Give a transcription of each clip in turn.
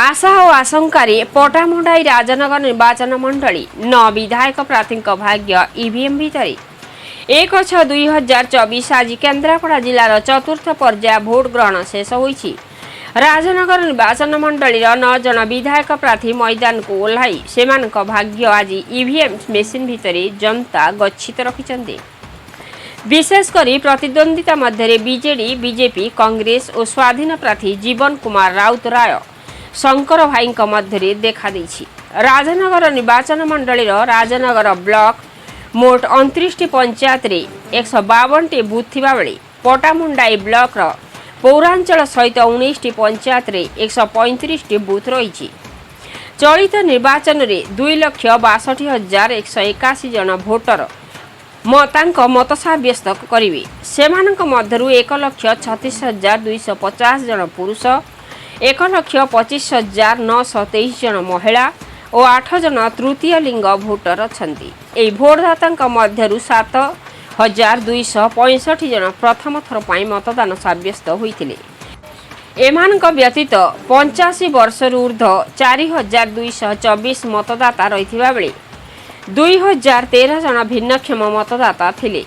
आशा और आशंकार पटामुंडाई राजनगर निर्वाचन मंडली 9 विधायक प्रार्थी भाग्य ईवीएम भितर 1/6/2024 आज केन्द्रापड़ा जिलार चतुर्थ पर्याय भोट ग्रहण शेष होईछि। राजनगर निर्वाचन मंडली 9 जन विधायक प्रार्थी मैदान को ओह्लाई सेमानक भाग्य आज ईवीएम मेसीन भितर जनता गच्छित रखिछन्ति। विशेषकर प्रतिद्वंदिता मध्य बीजेडी बीजेपी कांग्रेस और स्वाधीन प्रार्थी जीवन कुमार राउत राय शंकर भाई मध्य देखा देछि। राजनगर निर्वाचन मंडली राजनगर ब्लॉक मोट 29 पंचायत रे 152 बूथ थिबा बेले पटामुंडाई ब्लॉक पौरांचल सहित 19 पंचायत रे 135 बूथ रही। चलित निर्वाचन में 2,62,181 जन भोटर मत सब्यस्त करेंगे। सेमानक मध्यरु 1,36,250 जन पुरुष 1,25,923 जन महिला और 8 जन तृतीय लिंग भोटर अछंती। एई भोटदाता मध्यरु 7,265 जन प्रथम थर पाई मतदान सब्यस्त होइतिले। एमानक व्यतीत 85 वर्ष ऊर्ध्व 4,224 मतदाता रहिथिबा बेले 2,013 जन भिन्नक्षम मतदाता थिले।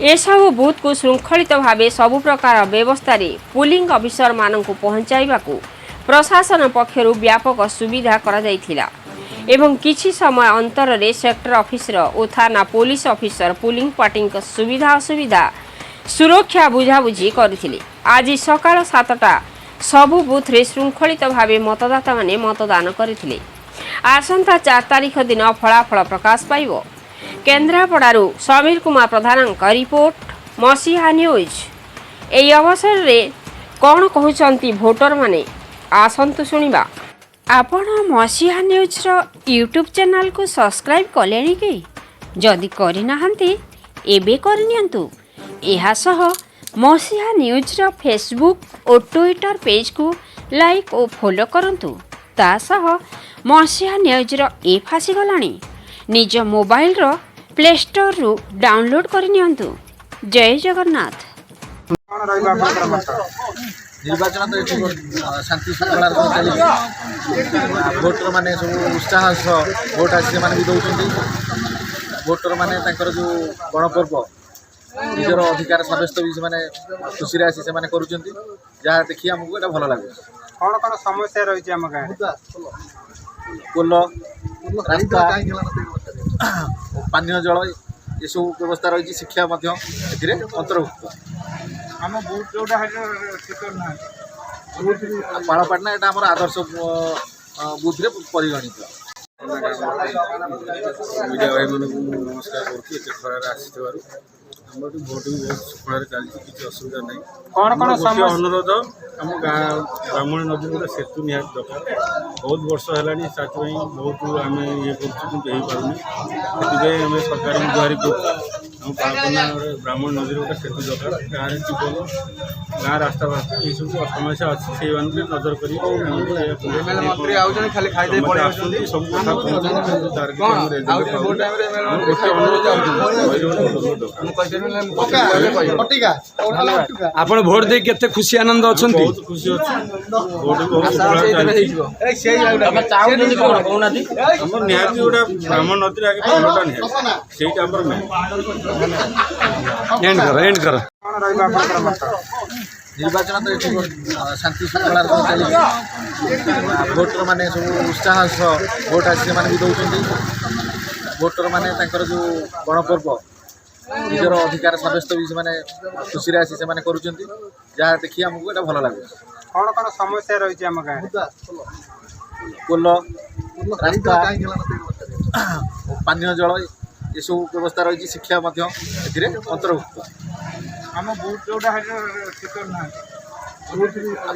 एसबु बूथ को श्रृंखलित भाव सबु प्रकार व्यवस्था पुलिंग अफिसर मानक पहुंचाइबा प्रशासन पक्षरु व्यापक सुविधा करा जायथिला एवं किछि समय अंतर रे सेक्टर ऑफिसर और थाना पुलिस ऑफिसर पुलिंग पार्टी सुविधा असुविधा सुरक्षा बुझाबुझी करथिले। आज सकाळ 7टा सबु बूथ रे श्रृंखलित भाव मतदाता माने मतदान करथिले। आसंता 4 तारिख दिन फलाफल प्रकाश पाइब। केन्द्रापड़ारू समीर कुमार प्रधान रिपोर्ट मसीहा न्यूज। एई अवसर रे कौन कहउचंती भोटर माने आसंतु सुनिबा। आपण मसीहा न्यूज रो यूट्यूब चैनल को सब्सक्राइब कलेनी कि जदि करि नाहंती एबे करनियंतु। एहा सह मसीहा न्यूज रो फेसबुक और ट्विटर पेज को लाइक और फॉलो करंतु। ता सह मसीहा न्यूज रो ऐप आसी गलानी निज मोबाइल रो प्ले स्टोर रु डाउनलोड करनियंतु। जय जगन्नाथ। निर्वाचन तो शांति श्रृंखला चली भोटर माने सब उत्साह भोट आसी भी दौरान भोटर माने जो गणपर्व निजर अधिकार सब्यस्त भी खुशी आसी से जहाँ देखिए आमको ये भल लगे। कौन कौन समस्या रही है पोल रास्ता पानीय जल ये सब व्यवस्था रही। शिक्षा अंतर्भुक्त आम बूथ जोटा पाड़पाटना यहाँ आम आदर्श बुथ रे परिगणित। मीडिया भाई मानक नमस्कार करते खरार आसवर भोट भी बहुत सुखल चलती किसी असुविधा नहीं। कौन कौन अनुरोध आम गाँ ब्राह्मणी नदी गोटे सेतु निहाती दरकार बहुत वर्ष है बहुत आम ये करें सरकार गुहारी कर ब्राह्मण नदी गोटे सेतु दरकार गाँव में जीवन गाँ रास्ता फास्ता ये सब समस्या अच्छी से नजर कर सब आपण भोट दे केते खुशी आनंद अच्छा बहुत खुशी अच्छे भोट बहुत निहाती गोटे ब्राह्मण नदी आगे पोलटा निहाती एंड कर निर्वाचन तो शांति श्रृंखला चली भोटर माने सब उत्साह भोट आसी भी दौरान भोटर माने जो गणपर्व निजर अधिकार सब्यस्त भी खुशी आसी से जहाँ देखिए आमको ये भल लगे। कौन कौन समस्या रही है पोल रास्ता पानीय जल ये सब व्यवस्था रही। शिक्षा अंतर्भुक्त आम बूथ जोटा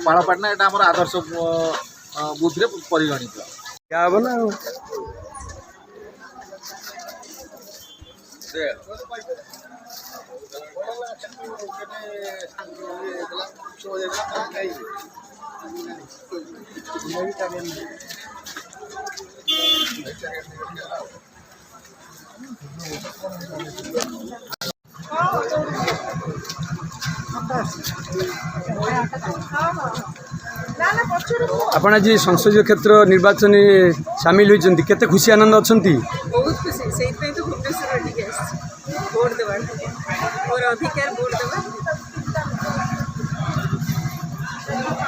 पाड़पाटना यहाँ आम आदर्श बुथ रे परिगणित। ଆପଣ ଆଜି ସଂସଦୀୟ କ୍ଷେତ୍ର ନିର୍ବାଚନ ସାମିଲ ହୋଇଛନ୍ତି, କେତେ ଖୁସି ଆନନ୍ଦ ଅଛନ୍ତି? ବହୁତ ଖୁସି, ସେଇଥିପାଇଁ ତ ଭୁବନେଶ୍ୱର ଟିକେ ଆସିଛି ଭୋଟ ଦେବା, ମୋର ଅଧିକାର ଭୋଟ ଦେବା।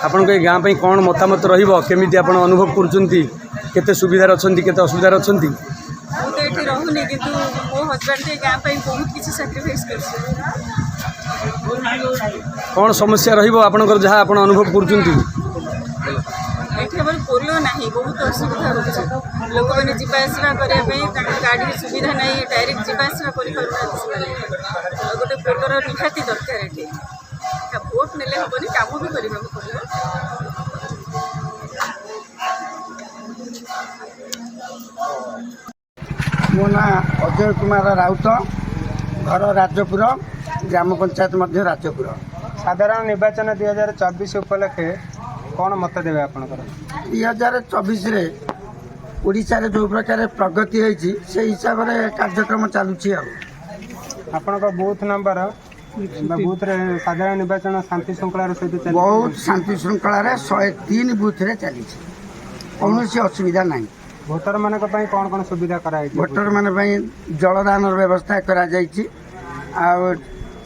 ଆପଣଙ୍କ ଏ ଗାଁ ପାଇଁ କ'ଣ ମତାମତ ରହିବ, କେମିତି ଆପଣ ଅନୁଭବ କରୁଛନ୍ତି, କେତେ ସୁବିଧାରେ ଅଛନ୍ତି, କେତେ ଅସୁବିଧାରେ ଅଛନ୍ତି? ମୁଁ ତ ଏଠି ରହୁନି, କିନ୍ତୁ ମୋ ହଜବେଣ୍ଡ ଏ ଗାଁ ପାଇଁ ବହୁତ କିଛି ସାକ୍ରିଫାଇସ୍ କରିଛି। କ'ଣ ସମସ୍ୟା ରହିବ ଆପଣଙ୍କର, ଯାହା ଆପଣ ଅନୁଭବ କରୁଛନ୍ତି? ଏଠି ଆମର ପୋଲ ନାହିଁ, ବହୁତ ଅସୁବିଧା ହେଉଛି। ଲୋକମାନେ ଯିବା ଆସିବା କରିବା ପାଇଁ ତାଙ୍କର ଗାଡ଼ିର ସୁବିଧା ନାହିଁ, ଡାଇରେକ୍ଟ ଯିବା ଆସିବା କରିପାରୁନାହାନ୍ତି ସେମାନେ। ଆଉ ଗୋଟେ ପୋଲର ନିହାତି ଦରକାର ଏଠି। ଭୋଟ ନେଲେ ହେବନି, କାମ ବି କରିବାକୁ ପଡ଼ିବ। ମୋ ନାଁ ଅଜୟ କୁମାର ରାଉତ, ଘର ରାଜପୁର, ଗ୍ରାମ ପଞ୍ଚାୟତ ମଧ୍ୟ ରାଜପୁର। ସାଧାରଣ ନିର୍ବାଚନ 2024 ଉପଲକ୍ଷେ କ'ଣ ମତ ଦେବେ ଆପଣଙ୍କର? 2024ରେ ଓଡ଼ିଶାରେ ଯେଉଁ ପ୍ରକାର ପ୍ରଗତି ହୋଇଛି ସେଇ ହିସାବରେ କାର୍ଯ୍ୟକ୍ରମ ଚାଲୁଛି। ଆଉ ଆପଣଙ୍କ ବୁଥ୍ ନମ୍ବର ବା ବୁଥ୍ରେ ସାଧାରଣ ନିର୍ବାଚନ ଶାନ୍ତି ଶୃଙ୍ଖଳାର ସହିତ ଚାଲିଛି? ବହୁତ ଶାନ୍ତି ଶୃଙ୍ଖଳାରେ 103 ବୁଥରେ ଚାଲିଛି, କୌଣସି ଅସୁବିଧା ନାହିଁ। ଭୋଟରମାନଙ୍କ ପାଇଁ କ'ଣ କ'ଣ ସୁବିଧା କରାଯାଇଛି? ଭୋଟରମାନଙ୍କ ପାଇଁ ଜଳଦାନର ବ୍ୟବସ୍ଥା କରାଯାଇଛି, ଆଉ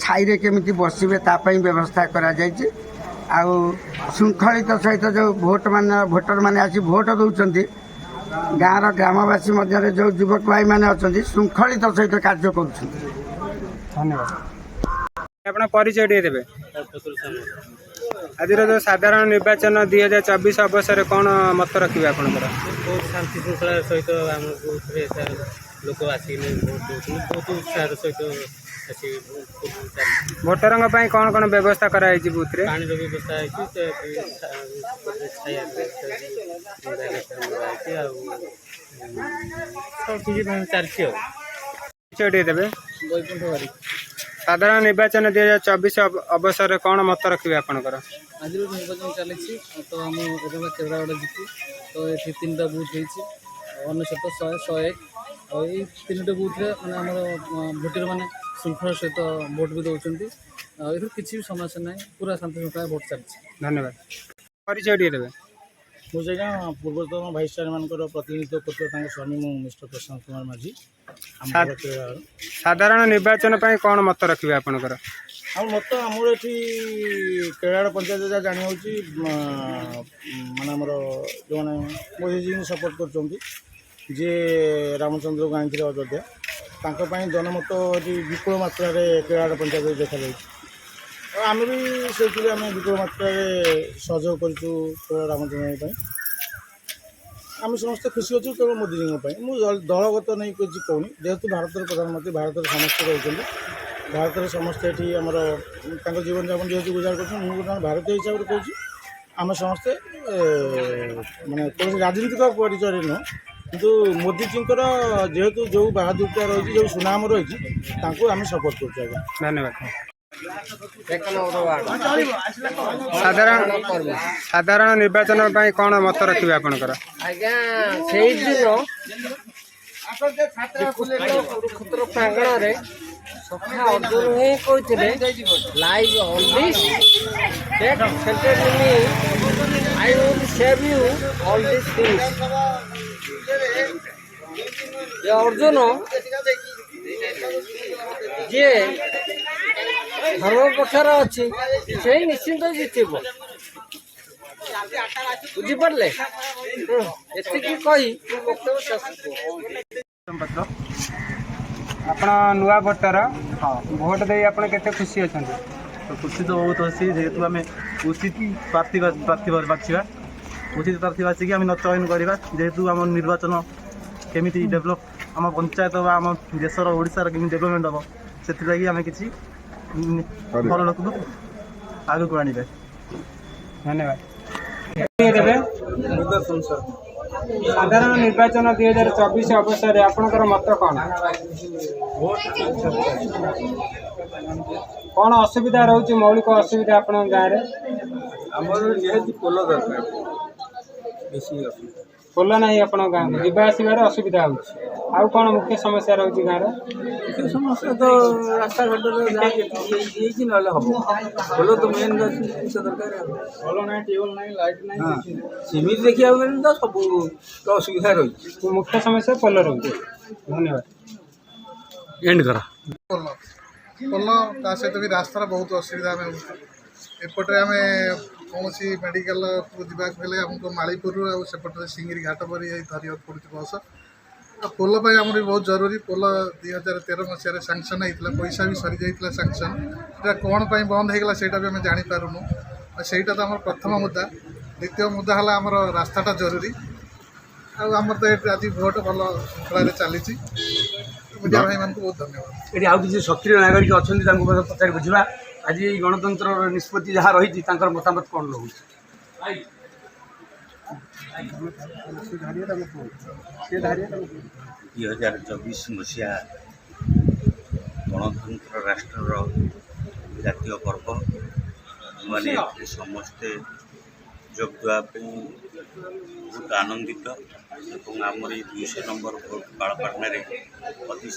ଛାଇରେ କେମିତି ବସିବେ ତା ପାଇଁ ବ୍ୟବସ୍ଥା କରାଯାଇଛି। ଆଉ ଶୃଙ୍ଖଳିତ ସହିତ ଯେଉଁ ଭୋଟରମାନେ ଆସି ଭୋଟ ଦେଉଛନ୍ତି, ଗାଁର ଗ୍ରାମବାସୀ ମଧ୍ୟରେ ଯେଉଁ ଯୁବକ ଭାଇମାନେ ଅଛନ୍ତି ଶୃଙ୍ଖଳିତ ସହିତ କାର୍ଯ୍ୟ କରୁଛନ୍ତି। ଧନ୍ୟବାଦ। ଆପଣ ପରିଚୟ ଟିକେ ଦେବେ। ଆଜିର ଯେଉଁ ସାଧାରଣ ନିର୍ବାଚନ 2024 ଅବସରରେ କ'ଣ ମତ ରଖିବେ ଆପଣଙ୍କର? ବହୁତ ଶାନ୍ତି ଶୃଙ୍ଖଳାର ସହିତ ଆମ ବୁଥରେ ଲୋକ ଆସିକି ଭୋଟ ଦେଉଛନ୍ତି, ବହୁତ ଉତ୍ସାହର ସହିତ ଆସି ଭୋଟରଙ୍କ ପାଇଁ କ'ଣ କ'ଣ ବ୍ୟବସ୍ଥା କରାଯାଇଛି ବୁଥରେ? ପାଣିର ବ୍ୟବସ୍ଥା ହେଇଛି, ଆଉ ସବୁ କିଛି ଚାଲିଛି। ଆଉ ପରିଚୟ ଟିକେ ଦେବେ। ବୈକୁଣ୍ଠ ବାରିକ। ସାଧାରଣ ନିର୍ବାଚନ 2024 ଅବସରରେ କ'ଣ ମତ ରଖିବେ ଆପଣଙ୍କର? ଆଜିର ନିର୍ବାଚନ ଚାଲିଛି, ତ ଆମ କେନ୍ଦ୍ରାପଡ଼ା ଜିତି, ତ ଏଠି 3ଟା ବୁଥ୍ ହେଇଛି, 99, 100, 101। ଆଉ ଏଇ 3ଟା ବୁଥ୍ରେ ମାନେ ଆମର ଭୋଟରମାନେ ଶୃଙ୍ଖଳାର ସହିତ ଭୋଟ ବି ଦେଉଛନ୍ତି। ଆଉ ଏଥିରୁ କିଛି ବି ସମସ୍ୟା ନାହିଁ, ପୁରା ଶାନ୍ତି ଶୃଙ୍ଖଳାରେ ଭୋଟ ଚାଲିଛି। ଧନ୍ୟବାଦ। ପରିଚୟ ଟିକେ ଦେବେ। ମୁଁ ସେଇଟା ପୂର୍ବତନ ଭାଇସ୍ ଚେୟାରମାନଙ୍କର ପ୍ରତିନିଧିତ୍ୱ କରୁଥିବା ତାଙ୍କ ସ୍ୱାମୀ ମୁଁ ମିଷ୍ଟର ପ୍ରଶାନ୍ତ କୁମାର ମାଝୀ। ସାଧାରଣ ନିର୍ବାଚନ ପାଇଁ କ'ଣ ମତ ରଖିବେ ଆପଣଙ୍କର? ଆଉ ମତ ଆମର ଏଠି କେଳାଡ଼ ପଞ୍ଚାୟତ ଯାହା ଜାଣି ହେଉଛି, ମାନେ ଆମର ଯେଉଁମାନେ ମୋଦିଜୀଙ୍କୁ ସପୋର୍ଟ କରୁଛନ୍ତି, ଯିଏ ରାମଚନ୍ଦ୍ରକୁ ଆଣିଥିଲେ ଅଯୋଧ୍ୟା, ତାଙ୍କ ପାଇଁ ଜନମତ ଏଠି ବିପୁଳ ମାତ୍ରାରେ କେଳାଡ଼ ପଞ୍ଚାୟତରେ ଦେଖାଯାଉଛି। ଆଉ ଆମେ ବି ସେଥିରେ ଆମେ ବିପୁଳ ମାତ୍ରାରେ ସହଯୋଗ କରିଛୁ ରାମଚନ୍ଦ୍ରଙ୍କ ପାଇଁ। ଆମେ ସମସ୍ତେ ଖୁସି ଅଛୁ କେବଳ ମୋଦିଜୀଙ୍କ ପାଇଁ। ମୁଁ ଦଳଗତ ନେଇ କିଛି କହୁନି, ଯେହେତୁ ଭାରତର ପ୍ରଧାନମନ୍ତ୍ରୀ, ଭାରତରେ ସମସ୍ତେ ରହୁଛନ୍ତି, ଭାରତରେ ସମସ୍ତେ ଏଠି ଆମର ତାଙ୍କ ଜୀବନଯାପନ ଯେହେତୁ ଗୁଜାର କରୁଛନ୍ତି, ମୁଁ ଗୋଟେ ଭାରତୀୟ ହିସାବରେ କହୁଛି ଆମେ ସମସ୍ତେ ମାନେ କୌଣସି ରାଜନୈତିକ ପରିଚୟରେ ନୁହଁ, କିନ୍ତୁ ମୋଦିଜୀଙ୍କର ଯେହେତୁ ଯେଉଁ ବାହାଦୁରତା ରହିଛି, ଯେଉଁ ସୁନାମ ରହିଛି, ତାଙ୍କୁ ଆମେ ସପୋର୍ଟ କରୁଛୁ। ଆଜ୍ଞା ଧନ୍ୟବାଦ। ସାଧାରଣ ନିର୍ବାଚନ ପାଇଁ କ'ଣ ମତ ରଖିବେ ଆପଣଙ୍କର? ଆଜ୍ଞା, ସେଇଦିନ କୁରୁକ୍ଷେତ୍ର ପ୍ରାଙ୍ଗଣରେ ସଖା ଅର୍ଜୁନ ହିଁ କହିଥିଲେ, live on this that centered in me, I will save you all these things. ଏ ଅର୍ଜୁନ ଯିଏ ଧର୍ମ ପକ୍ଷରେ ଅଛି, ସେ ନିଶ୍ଚିନ୍ତ ଜିତିବ, ବୁଝିପାରିଲେ? ଏତିକି କହି ମୁଁ ବକ୍ତବ୍ୟ ଶେଷ କରୁଛି। ଆପଣ ନୂଆ ଭୋଟର, ଭୋଟ ଦେଇ ଆପଣ କେତେ ଖୁସି ଅଛନ୍ତି? ଖୁସି ତ ବହୁତ ଅଛି, ଯେହେତୁ ଆମେ ଉଚିତ ପ୍ରାର୍ଥୀ ବାଛିବା, ଉଚିତ ପ୍ରାର୍ଥୀ ବାଛିକି ଆମେ ଚୟନ କରିବା, ଯେହେତୁ ଆମ ନିର୍ବାଚନ କେମିତି ଡେଭଲପ୍, ଆମ ପଞ୍ଚାୟତ ବା ଆମ ଦେଶର ଓଡ଼ିଶାର କେମିତି ଡେଭଲପମେଣ୍ଟ ହେବ, ସେଥିଲାଗି ଆମେ କିଛି ଭଲ ଲୋକକୁ ଆଗକୁ ଆଣିବେ। ଧନ୍ୟବାଦ। ସାଧାରଣ ନିର୍ବାଚନ 2024 ଅବସରରେ ଆପଣଙ୍କର ମତ କ'ଣ? କ'ଣ ଅସୁବିଧା ରହୁଛି, ମୌଳିକ ଅସୁବିଧା ଆପଣଙ୍କ ଗାଁରେ? ଆମର ନିହାତି ପୋଲ ଦରକାର, ବେଶୀ ଅସୁବିଧା। ପୋଲ ନାହିଁ ଆପଣଙ୍କ ଗାଁକୁ, ଯିବା ଆସିବାରେ ଅସୁବିଧା ହେଉଛି। ଆଉ କ'ଣ ମୁଖ୍ୟ ସମସ୍ୟା ରହୁଛି ଗାଁରେ? ସମସ୍ୟା ତ ରାସ୍ତାଘାଟରେ ଯାହା ହେଇଛି ନହେଲେ ହେବ ଭଲ ତ ମେନ୍ ଜିନିଷ ଦରକାର ଭଲ ନାହିଁ, ଟ୍ୟୁବଲ୍ ନାହିଁ, ଲାଇଟ୍ ନାହିଁ। ସେମିତି ଦେଖିବାକୁ ଗଲେ ତ ସବୁ ଅସୁବିଧା ରହିଛି। ମୁଖ୍ୟ ସମସ୍ୟା ପୋଲ ରହୁଛି। ଧନ୍ୟବାଦ। ଏଣ୍ଡ କର। ପୋଲ ତା ସହିତ ବି ରାସ୍ତାର ବହୁତ ଅସୁବିଧା ଆମେ ହେଉଛି। ଏପଟରେ ଆମେ କୌଣସି ମେଡ଼ିକାଲକୁ ଯିବାକୁ ହେଲେ ଆମକୁ ମାଳିପୁରରୁ ଆଉ ସେପଟରେ ସିଙ୍ଗିରି ଘାଟ ପରି ଧରିବାକୁ ପଡ଼ୁଛି ବସ୍। ଆଉ ପୋଲ ପାଇଁ ଆମର ବି ବହୁତ ଜରୁରୀ। ପୋଲ 2013 ମସିହାରେ ସାଙ୍କସନ୍ ହେଇଥିଲା, ପଇସା ବି ସରିଯାଇଥିଲା ସାଙ୍କସନ୍। ସେଇଟା କ'ଣ ପାଇଁ ବନ୍ଦ ହେଇଗଲା ସେଇଟା ବି ଆମେ ଜାଣିପାରୁନୁ। ଆଉ ସେଇଟା ତ ଆମର ପ୍ରଥମ ମୁଦ୍ଦା। ଦ୍ୱିତୀୟ ମୁଦ୍ଦା ହେଲା ଆମର ରାସ୍ତାଟା ଜରୁରୀ। ଆଉ ଆମର ତ ଏଠି ଆଜି ଭୋଟ୍ ଭଲ ଶୃଙ୍ଖଳାରେ ଚାଲିଛି। ମିଡ଼ିଆ ଭାଇମାନଙ୍କୁ ବହୁତ ଧନ୍ୟବାଦ। ଏଠି ଆଉ କିଛି ସକ୍ରିୟ ନାଗରିକ ଅଛନ୍ତି, ତାଙ୍କୁ ମଧ୍ୟ ପଚାରି ବୁଝିବା। ଆଜି ଏଇ ଗଣତନ୍ତ୍ରର ନିଷ୍ପତ୍ତି ଯାହା ରହିଛି ତାଙ୍କର ମତାମତ କ'ଣ ରହୁଛି? 2024 ମସିହା ଗଣତନ୍ତ୍ର ରାଷ୍ଟ୍ରର ଜାତୀୟ ପର୍ବ। ମାନେ ଏଥିରେ ସମସ୍ତେ ଯୋଗ ଦେବା ପାଇଁ ବହୁତ ଆନନ୍ଦିତ ଏବଂ ଆମର ଏଇ 200 ନମ୍ବର ଭୋଟ୍ ବାଳପାଟଣାରେ ଅତି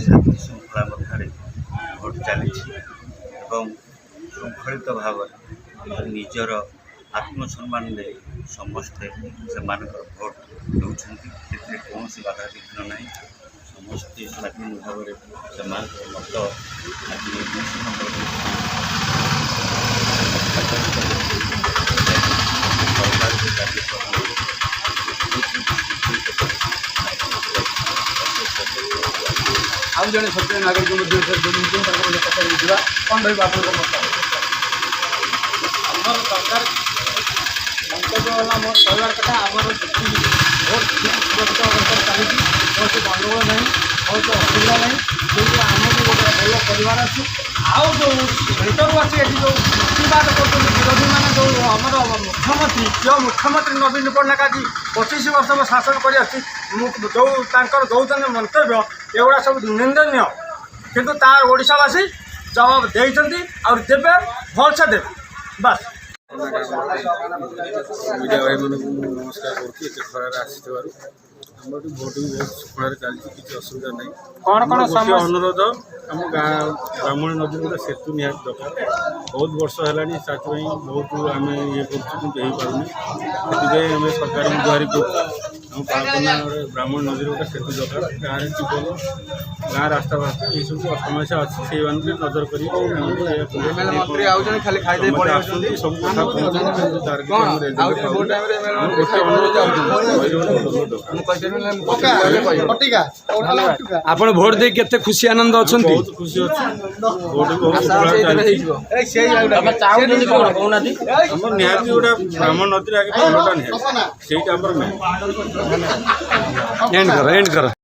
ଶାନ୍ତି ଶୃଙ୍ଖଳା ମଧ୍ୟରେ ଭୋଟ୍ ଚାଲିଛି ଏବଂ ଶୃଙ୍ଖଳିତ ଭାବରେ ନିଜର ଆତ୍ମସମ୍ମାନ ଦେଇ ସମସ୍ତେ ସେମାନଙ୍କର ଭୋଟ୍ ଦେଉଛନ୍ତି। ସେଥିରେ କୌଣସି ବାଧାବିଘ୍ନ ନାହିଁ। ସମସ୍ତେ ସ୍ୱାଧୀନ ଭାବରେ ସେମାନଙ୍କର ମତ ଆଜି 200 ନମ୍ବର ସରକାରଙ୍କ କାର୍ଯ୍ୟକ୍ରମ ଆଉ ଜଣେ ସକ୍ରିୟ ନାଗରିକ ମଧ୍ୟ ତାଙ୍କର ପଚାରି ବୁଝିବା। କ'ଣ ରହିବ ଆପଣଙ୍କ ମତାମତ? ଆମର ସରକାର ମନ୍ତବ୍ୟ ହେଲା ମୋର କହିବାର କଥା, ଆମର ଯେତିକି ଭୋଟ୍ ସୁରକ୍ଷିତ ଅବସ୍ଥାରେ ଚାଲିଛି, କୌଣସି ଗଣ୍ଡଗୋଳ ନାହିଁ, କୌଣସି ଅସୁବିଧା ନାହିଁ। କିନ୍ତୁ ଆମକୁ ଗୋଟେ ଭଲ ପରିବାର ଅଛି। ଆଉ ଯେଉଁ ଭିତରୁ ଅଛି ଏଠି ଯେଉଁ ପ୍ରତିବାଦ କରୁଛନ୍ତି ବିରୋଧୀମାନେ, ଯେଉଁ ଆମର ମୁଖ୍ୟମନ୍ତ୍ରୀ ନବୀନ ପଟ୍ଟନାୟକ ଆଜି 25 ବର୍ଷ ଶାସନ କରିଆସୁଛି, ଯେଉଁ ତାଙ୍କର ଦେଉଛନ୍ତି ମନ୍ତବ୍ୟ ଏଗୁଡ଼ା ସବୁ ନିନ୍ଦନୀୟ। କିନ୍ତୁ ତାର ଓଡ଼ିଶାବାସୀ ଜବାବ ଦେଇଛନ୍ତି ଆଉ ଦେବେ, ଭଲସେ ଦେବେ। ବାସ୍। ମିଡ଼ିଆ ଭାଇମାନଙ୍କୁ ମୁଁ ନମସ୍କାର କରୁଛି ଏତେ ଖରାରେ ଆସିଥିବାରୁ। ଆମର ଏଠି ଭୋଟ୍ ବି ବହୁତ ଶୃଙ୍ଖଳାରେ ଚାଲିଛି, କିଛି ଅସୁବିଧା ନାହିଁ। କ'ଣ ଅନୁରୋଧ, ଆମ ଗାଁ ବ୍ରାହ୍ମଣୀ ନଦୀରେ ଗୋଟେ ସେତୁ ନିହାତି ଦରକାର। ବହୁତ ବର୍ଷ ହେଲାଣି, ସେଥିପାଇଁ ବହୁତ ଆମେ ଇଏ କରୁଛୁ କିନ୍ତୁ ହେଇପାରୁନି। ସେଥିପାଇଁ ଆମେ ସରକାରଙ୍କୁ ଗୁହାରି କରୁଛୁ ଆମ ପାଳପନାରେ ବ୍ରାହ୍ମଣୀ ନଦୀରେ ଗୋଟେ ସେତୁ ଦରକାର। ଗାଁରେ ଟ୍ୟୁବଲ୍, ଗାଁ ରାସ୍ତାଘାଟ ଏଇସବୁ ସମସ୍ୟା ଅଛି, ସେଇମାନଙ୍କୁ ନଜର କରି ମନ୍ତ୍ରୀ ଆସୁଛନ୍ତି, ଖାଲି ଖାଇଦେଇ ପଳେଇ ଆସୁଛନ୍ତି, ସବୁ କଥା ଆପଣ ଭୋଟ ଦେଇ କେତେ ଖୁସି ଆନନ୍ଦ ଅଛନ୍ତି? ବହୁତ ଖୁସି ଅଛି। ଭୋଟ ବି ବହୁତ ଆମର ନିହାତି ଗୋଟେ ବ୍ରାହ୍ମଣ ନଦୀରେ ଆଗେ ପୋଲଟା ନିହାତି, ସେଇଟା ଆମର ନାହିଁ। ଏଣ୍ଡ କର।